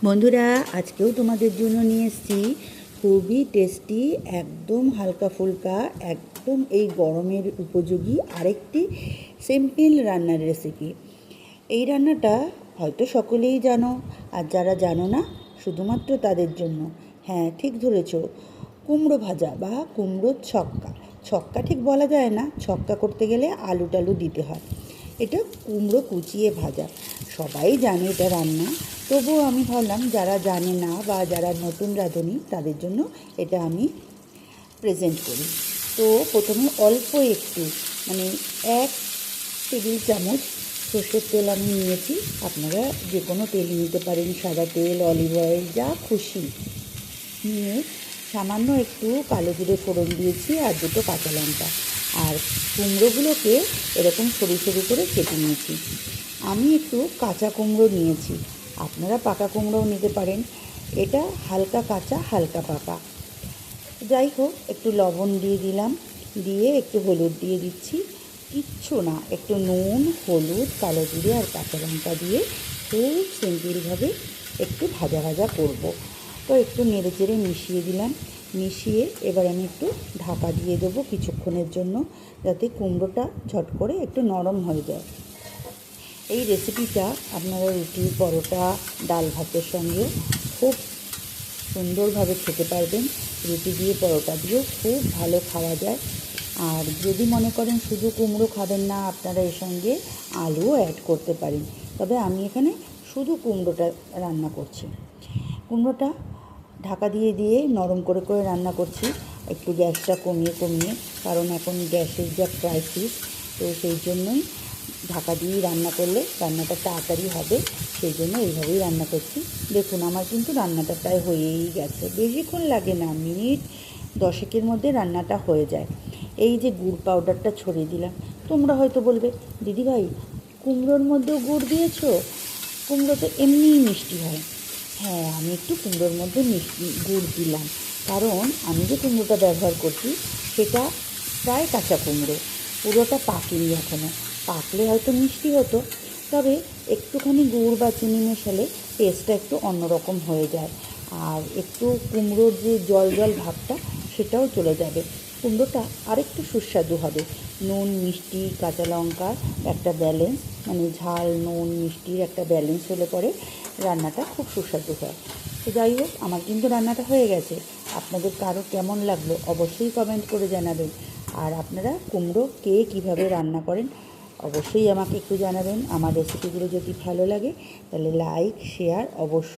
বন্ধুরা, আজকেও তোমাদের জন্য নিয়ে এসেছি খুবই টেস্টি, একদম হালকা ফুলকা, একদম এই গরমের উপযোগী আরেকটি সিম্পল রান্নার রেসিপি। এই রান্নাটা হয়তো সকলেই জানো, আর যারা জানো না শুধুমাত্র তাদের জন্য। হ্যাঁ, ঠিক ধরেছ, কুমড়ো ভাজা বা কুমড়োর ছক্কা। ছক্কা ঠিক বলা যায় না, ছক্কা করতে গেলে আলু টালু দিতে হয়। এটা কুমড়ো কুচিয়ে ভাজা, সবাই জানে এটা রান্না। তবুও আমি ভাবলাম যারা জানে না বা যারা নতুন রাঁধুনি তাদের জন্য এটা আমি প্রেজেন্ট করি। তো প্রথমে অল্প একটু, মানে 1 টেবিল চামচ সর্ষের তেল আমি নিয়েছি। আপনারা যে কোনো তেল নিতে পারেন, সাদা তেল, অলিভ অয়েল, যা খুশি নিয়ে সামান্য একটু কালো জিরে ফোড়ন দিয়েছি আর 2টো কাঁচা লঙ্কা, আর কুমড়োগুলোকে এরকম সরু সরু করে কেটে নিয়েছি। আমি একটু কাঁচা কুমড়ো নিয়েছি, আপনারা পাকা কুমড়োও নিতে পারেন। এটা হালকা কাঁচা হালকা পাকা। যাই হোক, একটু লবণ দিয়ে দিলাম, দিয়ে একটু হলুদ দিয়ে দিচ্ছি, কিচ্ছু না, একটু নুন, হলুদ, কালো জিরে আর কাঁচা লঙ্কা দিয়ে খুব সিম্পলভাবে একটু ভাজা ভাজা করব। তো একটু নেড়ে চেড়ে মিশিয়ে দিলাম, মিশিয়ে এবার আমি একটু ঢাকা দিয়ে দেবো কিছুক্ষণের জন্য, যাতে কুমড়োটা ঝট করে একটু নরম হয়ে যায়। এই রেসিপিটা আপনারা রুটি, পরোটা, ডাল ভাতের সঙ্গেও খুব সুন্দরভাবে খেতে পারবেন। রুটি দিয়ে, পরোটা দিয়েও খুব ভালো খাওয়া যায়। আর যদি মনে করেন শুধু কুমড়ো খাবেন না, আপনারা এর সঙ্গে আলুও অ্যাড করতে পারেন। তবে আমি এখানে শুধু কুমড়োটা রান্না করছি। কুমড়োটা ঢাকা দিয়ে দিয়ে নরম করে করে রান্না করছি, একটু গ্যাসটা কমিয়ে কমিয়ে, কারণ এখন গ্যাসের যা ক্রাইসিস, তো সেই জন্যই ঢাকা দিয়েই রান্না করলে রান্নাটা তাড়াতাড়ি হবে, সেই জন্য এইভাবেই রান্না করছি। দেখুন, আমার কিন্তু রান্নাটা প্রায় হয়েই গেছে, বেশিক্ষণ লাগে না, মিনিট 10-এর মধ্যে রান্নাটা হয়ে যায়। এই যে গুড় পাউডারটা ছড়িয়ে দিলাম, তোমরা হয়তো বলবে, দিদিভাই কুমড়োর মধ্যেও গুড় দিয়েছো? কুমড়ো তো এমনিই মিষ্টি হয়। হ্যাঁ, আমি একটু কুমড়োর মধ্যে গুড় দিলাম, কারণ আমি যে কুমড়োটা ব্যবহার করছি সেটা প্রায় কাঁচা কুমড়ো, পুরোটা পাকেনি এখনও। পাকলে হয়তো মিষ্টি হতো, তবে একটুখানি গুড় বা চিনি মেশালে টেস্টটা একটু অন্যরকম হয়ে যায়, আর একটু কুমড়োর যে জল জল ভাবটা সেটাও চলে যাবে, কুমড়োটা আরেকটু সুস্বাদু হবে। নুন, মিষ্টি, কাঁচা লঙ্কার একটা ব্যালেন্স, মানে ঝাল, নুন, মিষ্টির একটা ব্যালেন্স হলে পরে রান্নাটা খুব সুস্বাদু হয়। তো যাই হোক, আমার কিন্তু রান্নাটা হয়ে গেছে। আপনাদের কারো কেমন লাগলো অবশ্যই কমেন্ট করে জানাবেন। আর আপনারা কুমড়ো কে কীভাবে রান্না করেন অবশ্যই আমাকে একটু জানাবেন। আমার রেসিপিগুলো যদি ভালো লাগে তাহলে লাইক, শেয়ার অবশ্যই।